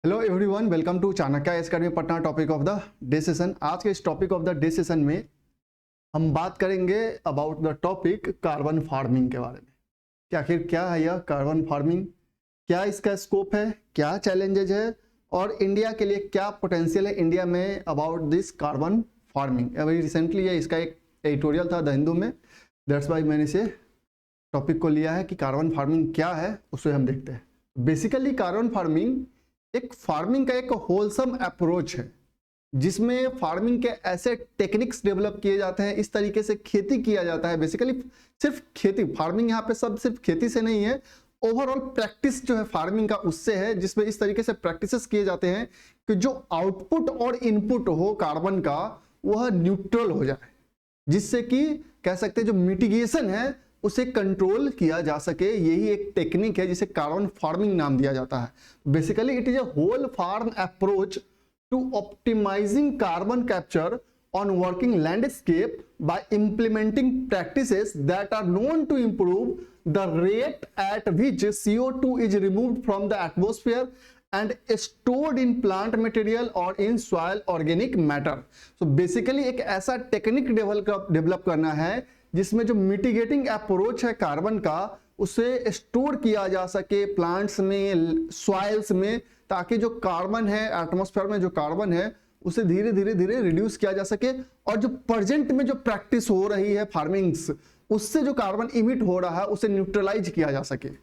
Hello everyone, welcome to Chanakya academy Patna. Topic of the day session. आज के इस topic of the day session में हम बात करेंगे about the topic carbon farming के बारे में कि आखिर क्या है यह कार्बन फार्मिंग, क्या इसका स्कोप है, क्या चैलेंजेज है और इंडिया के लिए क्या पोटेंशियल है इंडिया में अबाउट दिस कार्बन फार्मिंग। अभी रिसेंटली ये इसका एक एडिटोरियल था द हिंदू में, दैट्स वाई मैंने इसे टॉपिक को लिया है कि कार्बन फार्मिंग क्या है, उसे हम देखते हैं। बेसिकली कार्बन फार्मिंग एक फार्मिंग का एक होलसम अप्रोच है जिसमें फार्मिंग के ऐसे टेक्निक्स डेवलप किए जाते हैं, इस तरीके से खेती किया जाता है। बेसिकली सिर्फ खेती, फार्मिंग यहाँ पे सब सिर्फ खेती से नहीं है, ओवरऑल प्रैक्टिस जो है फार्मिंग का उससे है, जिसमें इस तरीके से प्रैक्टिसेस किए जाते हैं कि जो आउटपुट और इनपुट हो कार्बन का वह न्यूट्रल हो जाए, जिससे कि कह सकते हैं जो मिटिगेशन है उसे कंट्रोल किया जा सके। यही एक टेक्निक है जिसे कार्बन फार्मिंग नाम दिया जाता है। Basically it is a whole farm approach to optimizing carbon capture on working landscape by implementing practices that are known to improve the rate at which CO2 is removed from the atmosphere and stored in plant material or in soil organic matter। so basically एक ऐसा technique develop करना है जिसमें जो mitigating approach है carbon का उसे store किया जा सके प्लांट्स में, सॉइल्स में, ताकि जो कार्बन है एटमॉस्फेयर में जो कार्बन है उसे धीरे धीरे रिड्यूस किया जा सके। और जो प्रेजेंट में जो प्रैक्टिस हो रही है फार्मिंग्स, उससे जो कार्बन इमिट हो रहा है उसे न्यूट्रलाइज किया जा सके।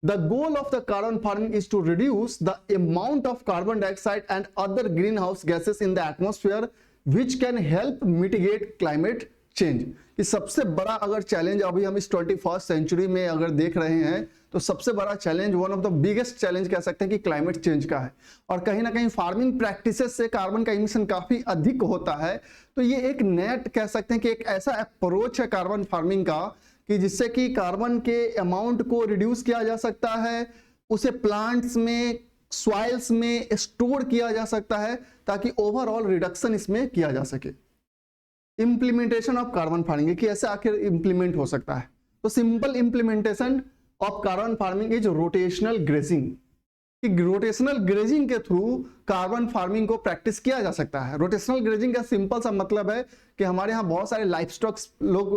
The goal of the carbon farming is to reduce the amount of carbon dioxide and other greenhouse gases in the atmosphere, which can help mitigate climate change। ये सबसे बड़ा अगर चैलेंज अभी हम इस 21st सेंचुरी में अगर देख रहे हैं तो सबसे बड़ा challenge, one of the biggest challenge कह सकते हैं कि क्लाइमेट चेंज का है। और कहीं ना कहीं फार्मिंग प्रैक्टिसेस से कार्बन का इमिशन काफी अधिक होता है। तो ये एक नेट कह सकते हैं कि एक ऐसा अप्रोच है कार्बन फार्मिंग का कि जिससे कि कार्बन के अमाउंट को रिड्यूस किया जा सकता है, उसे प्लांट्स में, सॉइल्स में स्टोर किया जा सकता है ताकि ओवरऑल रिडक्शन इसमें किया जा सके। इंप्लीमेंटेशन ऑफ कार्बन फार्मिंग कि ऐसे आखिर इंप्लीमेंट हो सकता है। तो simple implementation of carbon farming is rotational grazing. कि रोटेशनल ग्रेजिंग के थ्रू कार्बन फार्मिंग को प्रैक्टिस किया जा सकता है। रोटेशनल ग्रेजिंग का सिंपल सा मतलब है कि हमारे यहाँ बहुत सारे लाइफ स्टॉक्स लोग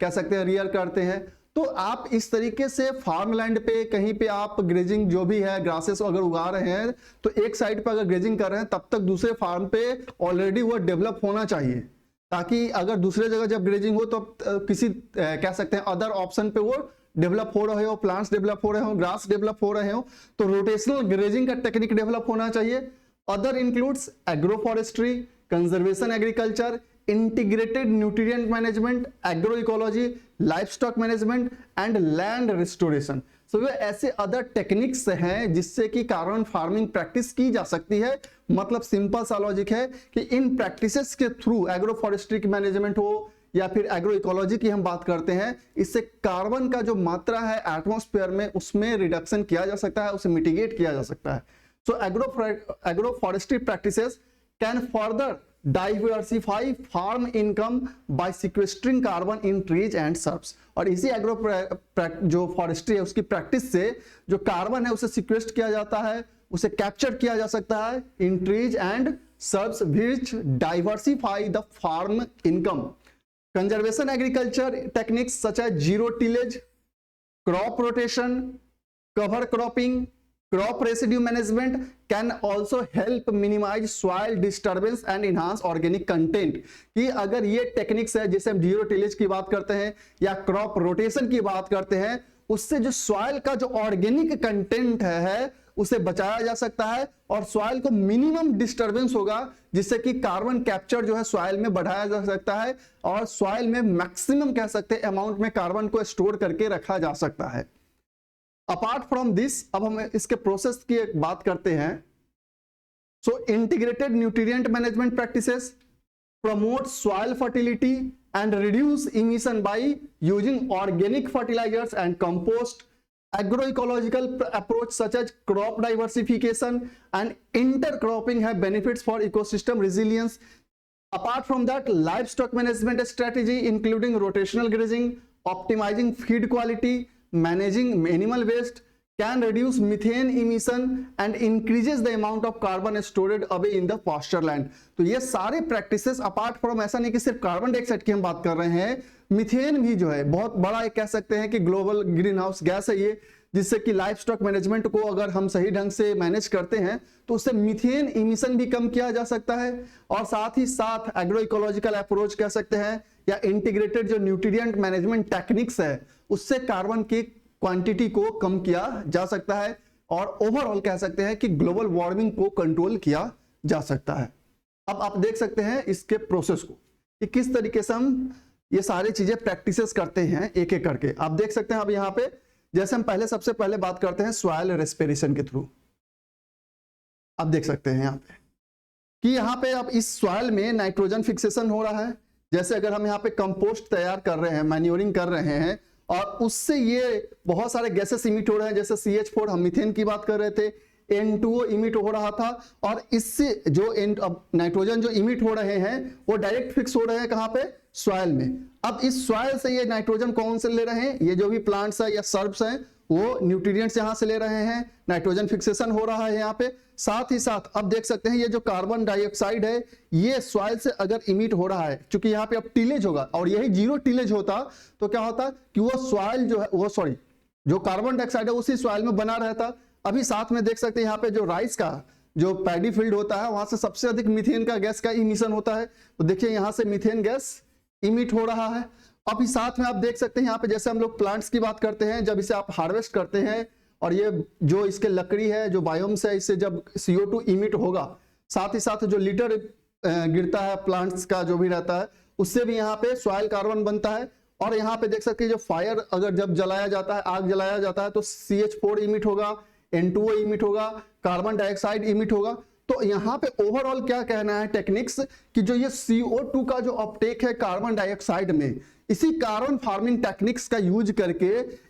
कह सकते हैं रियर करते हैं, तो आप इस तरीके से फार्म लैंड पे कहीं पे आप ग्रेजिंग जो भी है ग्रासेस अगर उगा रहे हैं तो एक साइड पे अगर ग्रेजिंग कर रहे हैं तब तक दूसरे फार्म पे ऑलरेडी वो डेवलप होना चाहिए, ताकि अगर दूसरे जगह जब ग्रेजिंग हो तो किसी कह सकते हैं अदर ऑप्शन पे वो डेवलप हो रहे हो, प्लांट्स डेवलप हो रहे हो, ग्रास डेवलप हो रहे हो, तो रोटेशनल ग्रेजिंग का टेक्निक डेवलप होना चाहिए। Other includes agro forestry, conservation agriculture, integrated nutrient management, agro ecology, life stock management and land restoration. So वे ऐसे अदर टेक्निक्स हैं जिससे कि कार्बन फार्मिंग प्रैक्टिस की जा सकती है। मतलब सिंपल सा लॉजिक है कि इन प्रैक्टिसेस के थ्रू एग्रो फॉरेस्ट्री की मैनेजमेंट हो या फिर एग्रो इकोलॉजी की हम बात करते हैं, इससे कार्बन का जो मात्रा है एटमॉस्फेयर में उसमें रिडक्शन किया जा सकता है, उसे मिटिगेट किया जा सकता है। So agro forestry practices can further diversify farm income by sequestering carbon in trees and shrubs. और इसी एग्रो जो फॉरेस्ट्री है उसकी प्रैक्टिस से जो कार्बन है उसे सिक्वेस्ट किया जाता है, उसे कैप्चर किया जा सकता है in trees and shrubs which diversify the farm income. Conservation agriculture techniques such as zero tillage, crop rotation, cover cropping, crop residue management can also help minimize soil disturbance and enhance organic content। कि अगर ये techniques है जैसे हम zero tillage की बात करते हैं या क्रॉप रोटेशन की बात करते हैं, उससे जो सॉइल का जो ऑर्गेनिक कंटेंट है उसे बचाया जा सकता है और सॉइल को मिनिमम डिस्टरबेंस होगा, जिससे कि कार्बन कैप्चर जो है सॉइल में बढ़ाया जा सकता है और सॉइल में मैक्सिमम कह सकते हैं अमाउंट में कार्बन को स्टोर करके रखा जा सकता है। अपार्ट फ्रॉम दिस, अब हम इसके प्रोसेस की एक बात करते हैं। So integrated nutrient management practices promote soil fertility and reduce emission by using organic fertilizers and compost। Agroecological approach such as crop diversification and intercropping have benefits for ecosystem resilience। Apart from that, livestock management strategy including rotational grazing, optimizing feed quality, managing animal waste can reduce methane emission and increases the amount of carbon stored away in the pasture land। तो ये सारे practices apart from, ऐसा नहीं कि सिर्फ carbon dioxide की हम बात कर रहे हैं, मीथेन भी जो है बहुत बड़ा एक कह सकते हैं कि ग्लोबल ग्रीन हाउस गैस है ये, जिससे कि लाइफ स्टॉक मैनेजमेंट को अगर हम सही ढंग से मैनेज करते हैं तो उससे मीथेन इमिशन भी कम किया जा सकता है। और साथ ही साथ एग्रो इकोलॉजिकल अप्रोच कह सकते हैं या इंटीग्रेटेड जो न्यूट्रिएंट मैनेजमेंट टेक्निक्स है उससे कार्बन की क्वांटिटी को कम किया जा सकता है और ओवरऑल कह सकते हैं कि ग्लोबल वार्मिंग को कंट्रोल किया जा सकता है। अब आप देख सकते हैं इसके प्रोसेस को कि किस तरीके से हम ये सारी चीजें प्रैक्टिसेस करते हैं एक एक करके। आप देख सकते हैं अब यहाँ पे जैसे हम पहले सबसे पहले बात करते हैं सॉइल रेस्पिरेशन के थ्रू। आप देख सकते हैं यहाँ पे कि यहाँ पे अब इस सॉइल में नाइट्रोजन फिक्सेशन हो रहा है। जैसे अगर हम यहाँ पे कंपोस्ट तैयार कर रहे हैं, मैन्योरिंग कर रहे हैं और उससे ये बहुत सारे गैसेस इमिट हो रहे हैं, जैसे CH4 हम मीथेन की बात कर रहे थे, N2O इमिट हो रहा था और इससे जो नाइट्रोजन जो इमिट हो रहे हैं वो डायरेक्ट फिक्स हो रहे हैं कहाँ पे, सॉइल में। अब इस सॉइल से ये नाइट्रोजन कौन से ले रहे हैं, ये जो भी प्लांट्स है या सर्ब्स हैं वो न्यूट्रिएंट्स यहां से ले रहे हैं, नाइट्रोजन फिक्सेशन हो रहा है यहाँ पे। साथ ही साथ अब देख सकते हैं ये जो कार्बन डाइऑक्साइड है ये सॉइल से अगर इमिट हो रहा है, क्योंकि यहाँ पे अब टिलेज होगा और यही जीरो टिलेज होता तो क्या होता कि वो सॉइल जो है वो जो कार्बन डाइऑक्साइड है उसी सॉइल में बना रहता। अभी साथ में देख सकते हैं यहाँ पे जो राइस का जो पैडी फील्ड होता है वहां से सबसे अधिक मीथेन का गैस का इमिशन होता है। तो देखिए यहाँ से मीथेन गैस इमिट हो रहा है। अभी साथ में आप देख सकते हैं यहाँ पे जैसे हम लोग प्लांट्स की बात करते हैं, जब इसे आप हार्वेस्ट करते हैं और ये जो इसके लकड़ी है जो बायोम्स है इससे जब CO2 इमिट होगा, साथ ही साथ जो लीटर गिरता है प्लांट्स का जो भी रहता है उससे भी यहाँ पे सॉइल कार्बन बनता है। और यहाँ पे देख सकते हैं जो फायर अगर जब जलाया जाता है, आग जलाया जाता है तो CH4 इमिट होगा, N2O इमिट होगा, कार्बन डाइऑक्साइड इमिट होगा। तो यहाँ पे ओवरऑल क्या कहना है टेक्निक्स कि जो ये CO2 का जो अपटेक है कार्बन डाइऑक्साइड में, इसी कार्बन फार्मिंग टेक्निक्स का यूज करके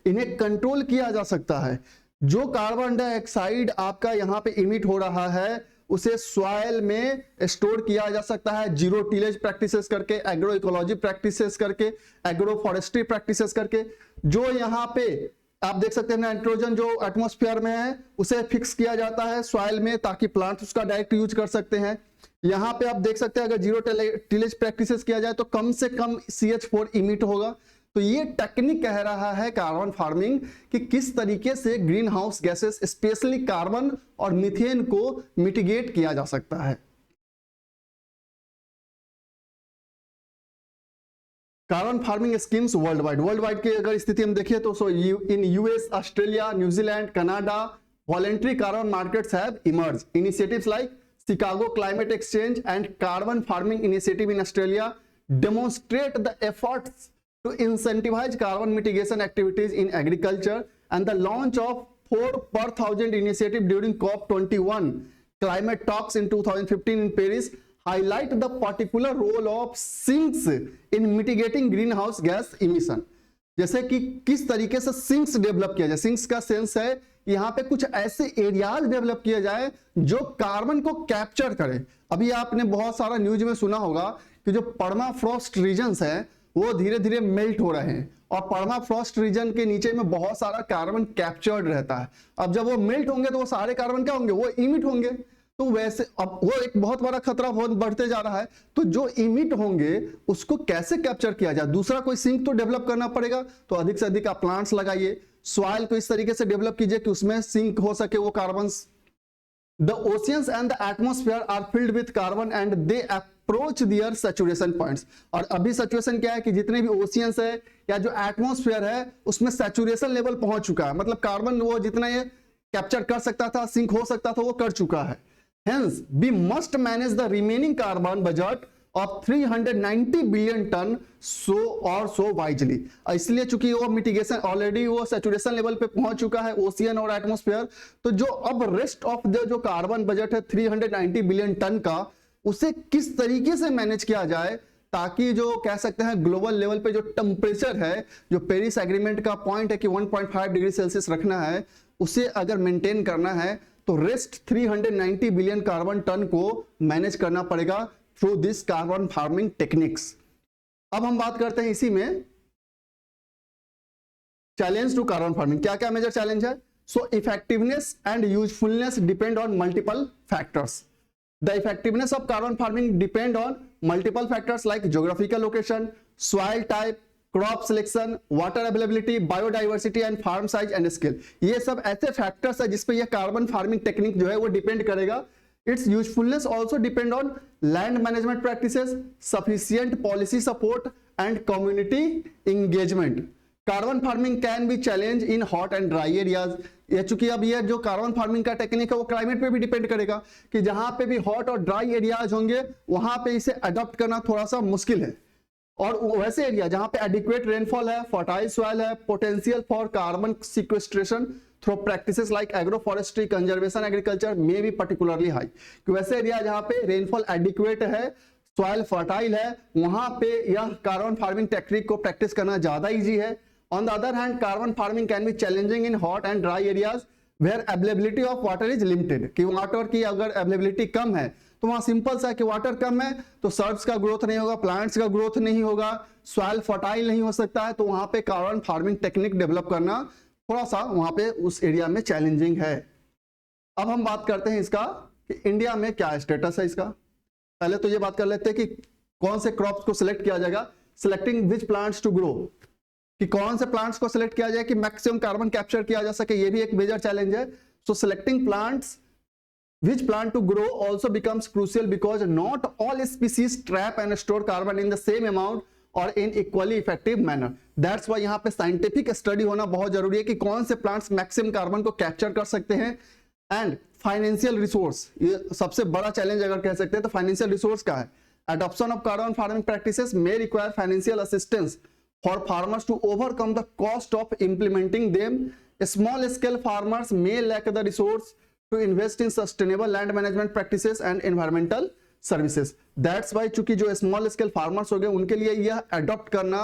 इन्हें कंट्रोल किया जा सकता है। जो कार्बन डाइऑक्साइड आपका यहाँ पे इमिट हो रहा है उसे सॉइल में स्टोर किया जा सकता है जीरो टिलेज प्रैक्टिसेस करके, एग्रो इकोलॉजी प्रैक्टिसेस करके, एग्रो फॉरेस्ट्री प्रैक्टिसेस करके। जो यहाँ पे आप देख सकते हैं नाइट्रोजन जो एटमॉस्फेयर में है उसे फिक्स किया जाता है सॉइल में ताकि प्लांट्स उसका डायरेक्ट यूज कर सकते हैं। यहाँ पे आप देख सकते हैं अगर जीरो टिलेज प्रैक्टिसेस किया जाए तो कम से कम CH4 इमिट होगा। तो ये टेक्निक कह रहा है कार्बन फार्मिंग कि किस तरीके से green house gases specially carbon और मीथेन को मिटिगेट किया जा सकता है। Carbon farming schemes world wide की अगर स्थिति हम देखें तो इन US, Australia, New Zealand, Canada, voluntary carbon markets have emerge. Initiatives like Chicago Climate Exchange and Carbon Farming Initiative in Australia demonstrate the efforts to incentivize carbon mitigation activities in agriculture, and the launch of 4 per 1000 initiative during COP21 climate talks in 2015 in Paris highlight the particular role of sinks in mitigating greenhouse gas emission। जैसे कि किस तरीके से sinks develop किया जाए, sinks का sense है यहाँ पे कुछ ऐसे एरियाज डेवलप किया जाए जो कार्बन को कैप्चर करे। अभी आपने बहुत सारा न्यूज में सुना होगा कि जो पर्माफ्रॉस्ट रीजन्स है वो धीरे धीरे मेल्ट हो रहे हैं और पर्माफ्रॉस्ट रीजन के नीचे में बहुत सारा कार्बन कैप्चर्ड रहता है। अब जब वो मेल्ट होंगे तो वो सारे कार्बन क्या होंगे, वो इमिट होंगे। तो वैसे अब वो एक बहुत बड़ा खतरा बहुत बढ़ते जा रहा है। तो जो इमिट होंगे उसको कैसे कैप्चर किया जाए, दूसरा कोई सिंक तो डेवलप करना पड़ेगा। तो अधिक से अधिक आप प्लांट्स लगाइए, सॉइल को इस तरीके से डेवलप कीजिए कि उसमें सिंक हो सके वो कार्बन। The oceans and the atmosphere are filled with carbon and they approach their saturation points. और अभी सैचुरेशन क्या है कि जितने भी ओशियंस है या जो एटमॉस्फेयर है उसमें सैचुरेशन लेवल पहुंच चुका है, मतलब कार्बन वो जितना ये कैप्चर कर सकता था, सिंक हो सकता था, वो कर चुका है। Hence, we must manage the remaining carbon budget of 390 billion ton so wisely। इसलिए चूंकि वो मिटिगेशन ऑलरेडी वो सैचुरेशन लेवल पे पहुंच चुका है ओशियन और एटमॉस्फेयर, तो जो अब रेस्ट ऑफ द जो कार्बन बजट है 390 बिलियन टन का, उसे किस तरीके से मैनेज किया जाए ताकि जो कह सकते हैं ग्लोबल लेवल पे जो टेम्परेचर है, जो पेरिस एग्रीमेंट का पॉइंट है कि 1.5 डिग्री सेल्सियस रखना है, उसे अगर मेंटेन करना है तो रेस्ट 390 बिलियन कार्बन टन को मैनेज करना पड़ेगा through this carbon farming techniques. अब हम बात करते हैं इसी में चैलेंज टू कार्बन फार्मिंग। क्या क्या मेजर चैलेंज है? So effectiveness and usefulness depend on multiple factors. The effectiveness of carbon farming depend on multiple factors like geographical location, soil type, crop selection, water availability, biodiversity and farm size and scale. ये सब ऐसे factors है जिसपे ये carbon farming technique जो है वो depend करेगा. It's usefulness also depend on land management practices, sufficient policy support and community engagement. Carbon farming can B challenge in hot and dry areas. ये चूंकि अब ये जो कार्बन फार्मिंग का टेक्निक है वो क्लाइमेट पे भी डिपेंड करेगा कि जहां पे भी हॉट और ड्राई एरियाज होंगे वहां पे इसे अडॉप्ट करना थोड़ा सा मुश्किल है. और वैसे एरिया जहां पे एडिक्वेट रेनफॉल है, फर्टाइल सॉइल है, potential for carbon sequestration through practices like agro forestry, conservation agriculture में भी पर्टिकुलरली हाई. वैसे एरिया जहां पे रेनफॉल एडिक्वेट है, सॉइल फर्टाइल है, वहां पे यह कार्बन फार्मिंग टेक्निक को प्रैक्टिस करना ज्यादा इजी है. On the other hand carbon farming can be challenging in hot and dry areas where availability of water is limited. कि वाटर की अगर अवेलेबिलिटी कम है तो वहां सिंपल सा कि वाटर कम है तो सर्ब्स का ग्रोथ नहीं होगा, प्लांट्स का ग्रोथ नहीं होगा, सॉइल फर्टाइल नहीं हो सकता है, तो वहां पे कार्बन फार्मिंग टेक्निक डेवलप करना थोड़ा सा वहां पे उस एरिया में चैलेंजिंग है. अब हम बात करते हैं इसका कि इंडिया में क्या स्टेटस है इसका. पहले तो ये बात कर लेते हैं कि कौन से क्रॉप्स को सिलेक्ट किया जाएगा. Selecting which plants to grow, कि कौन से प्लांट्स को सिलेक्ट किया जाए कि मैक्सिमम कार्बन कैप्चर किया जा सके, ये भी एक मेजर चैलेंज है. So selecting plants which plant to grow also becomes crucial because not all species trap and store carbon in the same amount or in equally effective manner. That's why यहाँ पे scientific study होना बहुत जरूरी है कि कौन से plants maximum carbon को capture कर सकते हैं. And financial resource, ये सबसे बड़ा challenge अगर कह सकते हैं तो financial resource का है. Adoption of carbon farming practices may require financial assistance for farmers to overcome the cost of implementing them. Small scale farmers may lack the resource to invest in sustainable land management practices and environmental services. That's why चूंकि जो small scale farmers हो गए उनके लिए यह adopt करना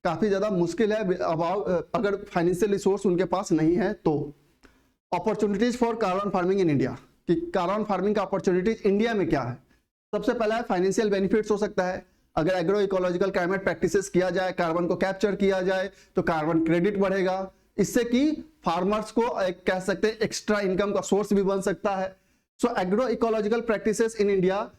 काफी ज्यादा मुश्किल है अगर फाइनेंशियल रिसोर्स उनके पास नहीं है तो. Opportunities for carbon farming in India, कि कार्बन फार्मिंग का अपॉर्चुनिटीज इंडिया में क्या है. सबसे पहला है फाइनेंशियल बेनिफिट्स हो सकता है. अगर एग्रो इकोलॉजिकल क्लाइमेट प्रैक्टिसेस किया जाए, कार्बन को कैप्चर किया जाए तो कार्बन क्रेडिट बढ़ेगा. इससे कि फार्मर्स को एक कह सकते हैं एक्स्ट्रा इनकम का सोर्स भी बन सकता है. So agro ecological practices in India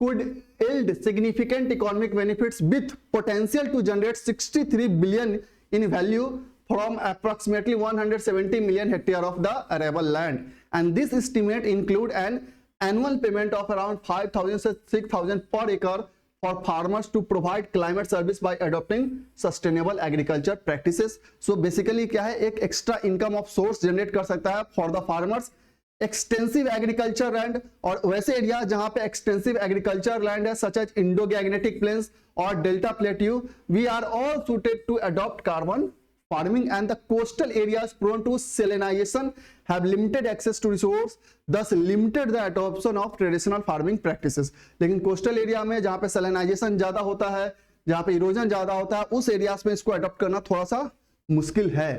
could yield significant economic benefits with potential to generate 63 billion in value from approximately 170 million hectare of the arable land. And this estimate include an annual payment of around 5,000 to 6,000 per acre for farmers to provide climate service by adopting sustainable agriculture practices. So basically क्या है, एक extra income of source generate कर सकता है for the farmers. Extensive agriculture land, और वैसे area जहां पे एक्सटेंसिव एग्रीकल्चर लैंड है सच एज इंडो-गैंगेटिक प्लेन्स और delta plateau, we are all suited to adopt carbon farming. And the coastal areas prone to salinization have limited access to resource, thus limited the adoption of traditional farming practices. लेकिन coastal area में जहां पे सेलेनाइजेशन ज्यादा होता है, जहां पे erosion ज्यादा होता है, उस एरियाज में इसको अडॉप्ट करना थोड़ा सा मुश्किल है.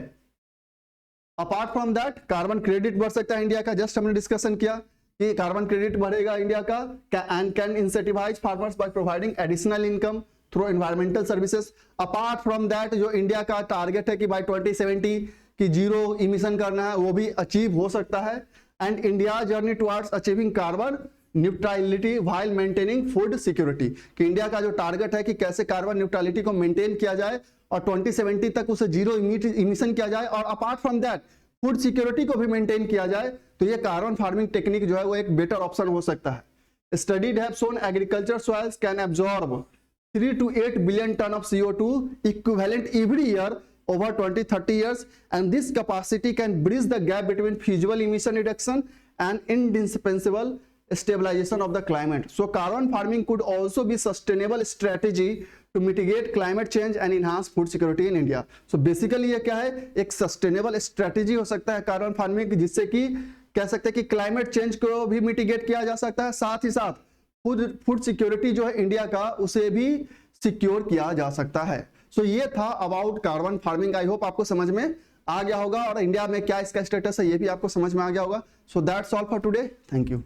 Apart from that carbon credit बढ़ सकता है इंडिया का. जस्ट हमने डिस्कशन किया कि कार्बन क्रेडिट बढ़ेगा इंडिया का and can incentivize farmers by providing additional income through environmental services. Apart from that जो इंडिया का टारगेट है कि बाय 2070 की जीरो इमिशन करना है, वो भी अचीव हो सकता है. And India journey towards achieving carbon neutrality while maintaining food security, कि इंडिया का जो टारगेट है कि कैसे कार्बन न्यूट्रलिटी को मेंटेन किया जाए और 2070 तक उसे जीरो इमिशन किया जाए, और apart from that food security को भी मेंटेन किया जाए, तो ये कार्बन फार्मिंग टेक्निक जो है वो एक बेटर ऑप्शन हो सकता है. Studies have shown agriculture soils can absorb 3 to 8 billion ton of CO2 equivalent every year over 20-30 years, and this capacity can bridge the gap between feasible emission reduction and indispensable stabilization of the climate. So carbon farming could also be sustainable strategy to mitigate climate change and enhance food security in India. So basically ये क्या है, एक sustainable strategy हो सकता है carbon farming, जिससे कि कह सकते हैं कि क्लाइमेट चेंज को भी मिटिगेट किया जा सकता है, साथ ही साथ फूड सिक्योरिटी जो है इंडिया का उसे भी सिक्योर किया जा सकता है. सो ये था about carbon farming. I hope आपको समझ में आ गया होगा और इंडिया में क्या इसका स्टेटस है ये भी आपको समझ में आ गया होगा. So that's all for today. Thank you.